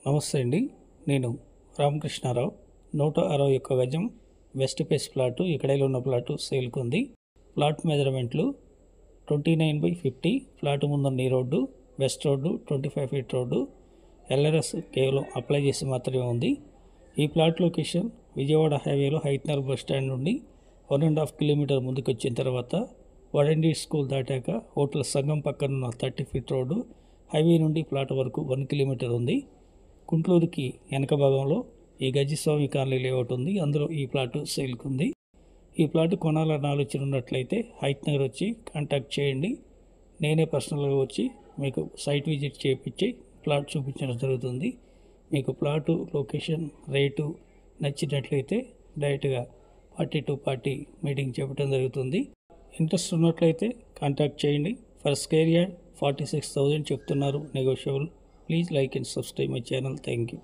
నమస్తే అండి. నేను రామకృష్ణారావు. 161 గజం వెస్ట్ ఫేస్ ప్లాటు, ఇక్కడలో ఉన్న ప్లాటు సేల్కు ఉంది. ప్లాట్ మెజర్మెంట్లు 29/50. ప్లాటు ముందున్న ఈ road west road, 25 feet road. LRS కేవలం అప్లై చేసి మాత్రమే ఉంది. ఈ ప్లాట్ లొకేషన్ విజయవాడ హైవేలో హైట్నర్ బస్ స్టాండ్ నుండి 1.5 కిలోమీటర్ ముందుకు వచ్చిన తర్వాత వడండి స్కూల్ దాటాక హోటల్ సంఘం పక్కనున్న 30 ఫీట్ రోడ్డు, హైవే నుండి ప్లాట్ వరకు 1 కిలోమీటర్ ఉంది. గుంటూరుకి వెనక భాగంలో ఈ గజస్వామి కాలనీ లేఅవుట్ ఉంది. అందులో ఈ ప్లాటు సేల్కు ఉంది. ఈ ప్లాట్ కొనాలన్న ఆలోచన ఉన్నట్లయితే హైట్నగర్ వచ్చి కాంటాక్ట్ చేయండి. నేనే పర్సనల్గా వచ్చి మీకు సైట్ విజిట్ చేయించి ప్లాట్ చూపించడం జరుగుతుంది. మీకు ప్లాటు లొకేషన్ రేటు నచ్చినట్లయితే డైరెక్ట్గా పార్టీ టు పార్టీ మీటింగ్ చెప్పడం జరుగుతుంది. ఇంట్రెస్ట్ ఉన్నట్లయితే కాంటాక్ట్ చేయండి. ఫర్ స్క్వేర్ యార్డ్ 46,000 చెప్తున్నారు, negotiable. Please like and subscribe my channel. Thank you.